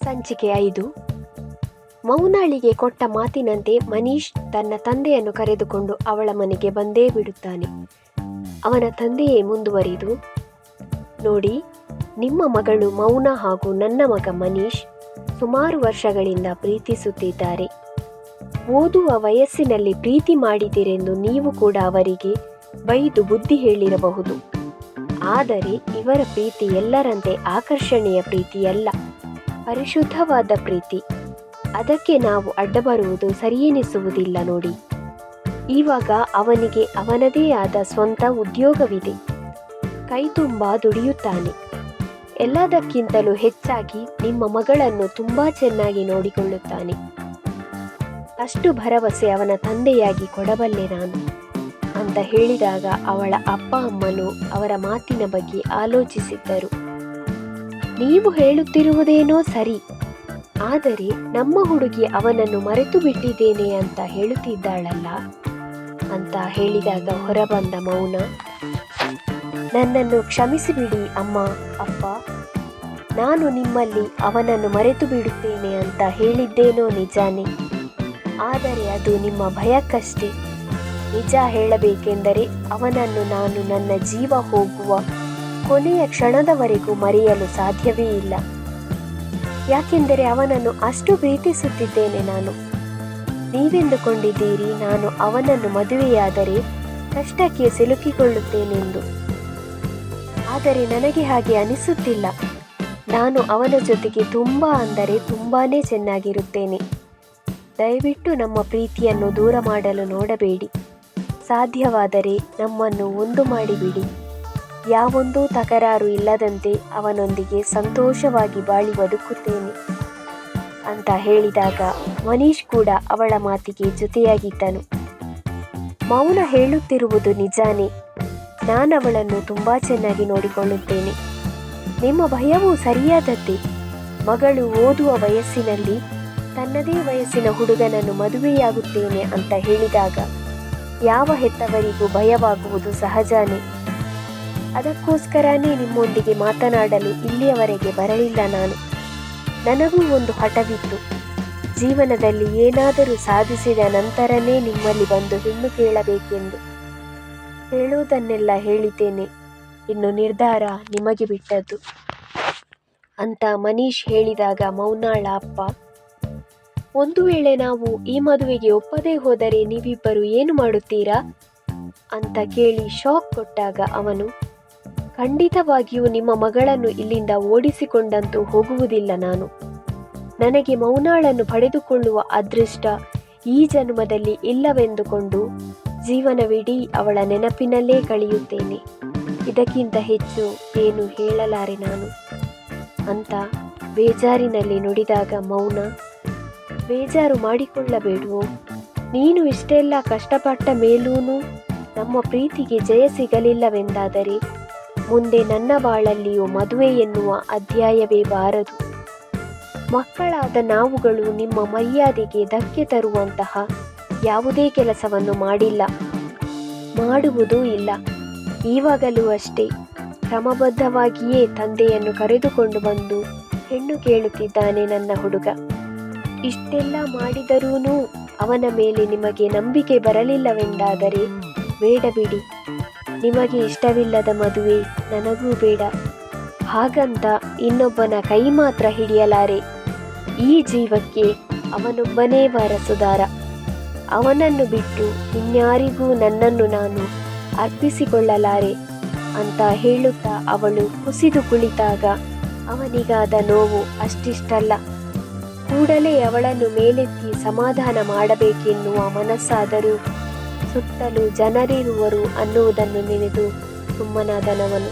ಸಂಚಿಕೆ 5. ಮೌನಾಳಿಗೆ ಕೊಟ್ಟ ಮಾತಿನಂತೆ ಮನೀಶ್ ತನ್ನ ತಂದೆಯನ್ನು ಕರೆದುಕೊಂಡು ಅವಳ ಮನೆಗೆ ಬಂದೇ ಬಿಡುತ್ತಾನೆ. ಅವನ ತಂದೆಯೇ ಮುಂದುವರಿದು, ನೋಡಿ, ನಿಮ್ಮ ಮಗಳು ಮೌನ ಹಾಗೂ ನನ್ನ ಮಗ ಮನೀಶ್ ಸುಮಾರು ವರ್ಷಗಳಿಂದ ಪ್ರೀತಿಸುತ್ತಿದ್ದಾರೆ. ಓದುವ ವಯಸ್ಸಿನಲ್ಲಿ ಪ್ರೀತಿ ಮಾಡಿದಿರೆಂದು ನೀವು ಕೂಡ ಅವರಿಗೆ ಬೈದು ಬುದ್ಧಿ ಹೇಳಿರಬಹುದು. ಆದರೆ ಇವರ ಪ್ರೀತಿ ಎಲ್ಲರಂತೆ ಆಕರ್ಷಣೆಯ ಪ್ರೀತಿಯಲ್ಲ, ಪರಿಶುದ್ಧವಾದ ಪ್ರೀತಿ. ಅದಕ್ಕೆ ನಾವು ಅಡ್ಡ ಬರುವುದು ಸರಿಯೆನಿಸುವುದಿಲ್ಲ. ನೋಡಿ, ಇವಾಗ ಅವನಿಗೆ ಅವನದೇ ಆದ ಸ್ವಂತ ಉದ್ಯೋಗವಿದೆ, ಕೈ ತುಂಬ ದುಡಿಯುತ್ತಾನೆ. ಎಲ್ಲದಕ್ಕಿಂತಲೂ ಹೆಚ್ಚಾಗಿ ನಿಮ್ಮ ಮಗಳನ್ನು ತುಂಬ ಚೆನ್ನಾಗಿ ನೋಡಿಕೊಳ್ಳುತ್ತಾನೆ. ಅಷ್ಟು ಭರವಸೆ ಅವನ ತಂದೆಯಾಗಿ ಕೊಡಬಲ್ಲೆ ನಾನು ಅಂತ ಹೇಳಿದಾಗ ಅವಳ ಅಪ್ಪ ಅಮ್ಮನು ಅವರ ಮಾತಿನ ಬಗ್ಗೆ ಆಲೋಚಿಸಿದ್ದರು. ನೀವು ಹೇಳುತ್ತಿರುವುದೇನೋ ಸರಿ, ಆದರೆ ನಮ್ಮ ಹುಡುಗಿ ಅವನನ್ನು ಮರೆತು ಬಿಟ್ಟಿದ್ದೇನೆ ಅಂತ ಹೇಳುತ್ತಿದ್ದಾಳಲ್ಲ ಅಂತ ಹೇಳಿದಾಗ ಹೊರಬಂದ ಮೌನ, ನನ್ನನ್ನು ಕ್ಷಮಿಸಿಬಿಡಿ ಅಮ್ಮ, ಅಪ್ಪ, ನಾನು ನಿಮ್ಮಲ್ಲಿ ಅವನನ್ನು ಮರೆತು ಬಿಡುತ್ತೇನೆ ಅಂತ ಹೇಳಿದ್ದೇನೋ ನಿಜಾನೇ, ಆದರೆ ಅದು ನಿಮ್ಮ ಭಯಕ್ಕಷ್ಟೇ. ನಿಜ ಹೇಳಬೇಕೆಂದರೆ ಅವನನ್ನು ನಾನು ನನ್ನ ಜೀವ ಹೋಗುವ ಕೊನೆಯ ಕ್ಷಣದವರೆಗೂ ಮರೆಯಲು ಸಾಧ್ಯವೇ ಇಲ್ಲ. ಯಾಕೆಂದರೆ ಅವನನ್ನು ಅಷ್ಟು ಪ್ರೀತಿಸುತ್ತಿದ್ದೇನೆ ನಾನು. ನೀವೆಂದುಕೊಂಡಿದ್ದೀರಿ ನಾನು ಅವನನ್ನು ಮದುವೆಯಾದರೆ ಕಷ್ಟಕ್ಕೆ ಸಿಲುಕಿಕೊಳ್ಳುತ್ತೇನೆಂದು. ಆದರೆ ನನಗೆ ಹಾಗೆ ಅನಿಸುತ್ತಿಲ್ಲ. ನಾನು ಅವನ ಜೊತೆಗೆ ತುಂಬಾನೇ ಚೆನ್ನಾಗಿರುತ್ತೇನೆ. ದಯವಿಟ್ಟು ನಮ್ಮ ಪ್ರೀತಿಯನ್ನು ದೂರ ಮಾಡಲು ನೋಡಬೇಡಿ. ಸಾಧ್ಯವಾದರೆ ನಮ್ಮನ್ನು ಒಂದು ಮಾಡಿಬಿಡಿ. ಯಾವೊಂದೂ ತಕರಾರು ಇಲ್ಲದಂತೆ ಅವನೊಂದಿಗೆ ಸಂತೋಷವಾಗಿ ಬಾಳಿ ಬದುಕುತ್ತೇನೆ ಅಂತ ಹೇಳಿದಾಗ ಮನೀಶ್ ಕೂಡ ಅವಳ ಮಾತಿಗೆ ಜೊತೆಯಾಗಿದ್ದನು. ಮೌನ ಹೇಳುತ್ತಿರುವುದು ನಿಜಾನೇ, ನಾನವಳನ್ನು ತುಂಬ ಚೆನ್ನಾಗಿ ನೋಡಿಕೊಳ್ಳುತ್ತೇನೆ. ನಿಮ್ಮ ಭಯವೂ ಸರಿಯಾದದ್ದೇ. ಮಗಳು ಓದುವ ವಯಸ್ಸಿನಲ್ಲಿ ತನ್ನದೇ ವಯಸ್ಸಿನ ಹುಡುಗನನ್ನು ಮದುವೆಯಾಗುತ್ತೇನೆ ಅಂತ ಹೇಳಿದಾಗ ಯಾವ ಹೆತ್ತವರಿಗೂ ಭಯವಾಗುವುದು ಸಹಜನೇ. ಅದಕ್ಕೋಸ್ಕರನೇ ನಿಮ್ಮೊಂದಿಗೆ ಮಾತನಾಡಲು ಇಲ್ಲಿಯವರೆಗೆ ಬರಲಿಲ್ಲ ನಾನು. ನನಗೂ ಒಂದು ಹಠವಿತ್ತು, ಜೀವನದಲ್ಲಿ ಏನಾದರೂ ಸಾಧಿಸಿದ ನಂತರನೇ ನಿಮ್ಮಲ್ಲಿ ಬಂದು ಹೆಣ್ಣು ಕೇಳಬೇಕೆಂದು. ಹೇಳುವುದನ್ನೆಲ್ಲ ಹೇಳಿದ್ದೇನೆ, ಇನ್ನು ನಿರ್ಧಾರ ನಿಮಗೆ ಬಿಟ್ಟದ್ದು ಅಂತ ಮನೀಶ್ ಹೇಳಿದಾಗ ಮೌನಾಳ ಅಪ್ಪ, ಒಂದು ವೇಳೆ ನಾವು ಈ ಮದುವೆಗೆ ಒಪ್ಪದೇ ಹೋದರೆ ನೀವಿಬ್ಬರು ಏನು ಮಾಡುತ್ತೀರಾ ಅಂತ ಕೇಳಿ ಶಾಕ್ ಕೊಟ್ಟಾಗ ಅವನು, ಖಂಡಿತವಾಗಿಯೂ ನಿಮ್ಮ ಮಗಳನ್ನು ಇಲ್ಲಿಂದ ಓಡಿಸಿಕೊಂಡಂತೂ ಹೋಗುವುದಿಲ್ಲ ನಾನು. ನನಗೆ ಮೌನಾಳನ್ನು ಪಡೆದುಕೊಳ್ಳುವ ಅದೃಷ್ಟ ಈ ಜನ್ಮದಲ್ಲಿ ಇಲ್ಲವೆಂದುಕೊಂಡು ಜೀವನವಿಡೀ ಅವಳ ನೆನಪಿನಲ್ಲೇ ಕಳೆಯುತ್ತೇನೆ. ಇದಕ್ಕಿಂತ ಹೆಚ್ಚು ಏನು ಹೇಳಲಾರೆ ನಾನು ಅಂತ ಬೇಜಾರಿನಲ್ಲಿ ನುಡಿದಾಗ ಮೌನ, ಬೇಜಾರು ಮಾಡಿಕೊಳ್ಳಬೇಡುವೋ, ನೀನು ಇಷ್ಟೆಲ್ಲ ಕಷ್ಟಪಟ್ಟ ಮೇಲೂ ನಮ್ಮ ಪ್ರೀತಿಗೆ ಜಯ ಸಿಗಲಿಲ್ಲವೆಂದಾದರೆ ಮುಂದೆ ನನ್ನ ಬಾಳಲ್ಲಿಯೂ ಮದುವೆ ಎನ್ನುವ ಅಧ್ಯಾಯವೇ ಬಾರದು. ಮಕ್ಕಳಾದ ನಾವುಗಳು ನಿಮ್ಮ ಮರ್ಯಾದೆಗೆ ಧಕ್ಕೆ ತರುವಂತಹ ಯಾವುದೇ ಕೆಲಸವನ್ನು ಮಾಡಿಲ್ಲ, ಮಾಡುವುದೂ ಇಲ್ಲ. ಈವಾಗಲೂ ಅಷ್ಟೇ ಕ್ರಮಬದ್ಧವಾಗಿಯೇ ತಂದೆಯನ್ನು ಕರೆದುಕೊಂಡು ಬಂದು ಹೆಣ್ಣು ಕೇಳುತ್ತಿದ್ದಾನೆ ನನ್ನ ಹುಡುಗ. ಇಷ್ಟೆಲ್ಲ ಮಾಡಿದರೂ ಅವನ ಮೇಲೆ ನಿಮಗೆ ನಂಬಿಕೆ ಬರಲಿಲ್ಲವೆಂದಾದರೆ ಬೇಡ ಬಿಡಿ. ನಿಮಗೆ ಇಷ್ಟವಿಲ್ಲದ ಮದುವೆ ನನಗೂ ಬೇಡ. ಹಾಗಂತ ಇನ್ನೊಬ್ಬನ ಕೈ ಮಾತ್ರ ಹಿಡಿಯಲಾರೆ. ಈ ಜೀವಕ್ಕೆ ಅವನೊಬ್ಬನೇ ವಾರಸುದಾರ. ಅವನನ್ನು ಬಿಟ್ಟು ಇನ್ಯಾರಿಗೂ ನನ್ನನ್ನು ನಾನು ಅರ್ಪಿಸಿಕೊಳ್ಳಲಾರೆ ಅಂತ ಹೇಳುತ್ತಾ ಅವಳು ಕುಸಿದು ಕುಳಿತಾಗ ಅವನಿಗಾದ ನೋವು ಅಷ್ಟಿಷ್ಟಲ್ಲ. ಕೂಡಲೇ ಅವಳನ್ನು ಮೇಲೆತ್ತಿ ಸಮಾಧಾನ ಮಾಡಬೇಕೆನ್ನುವ ಮನಸ್ಸಾದರೂ ಸುತ್ತಲೂ ಜನರಿರುವರು ಅನ್ನುವುದನ್ನು ನೆನೆದು ಸುಮ್ಮನಾದನವನು.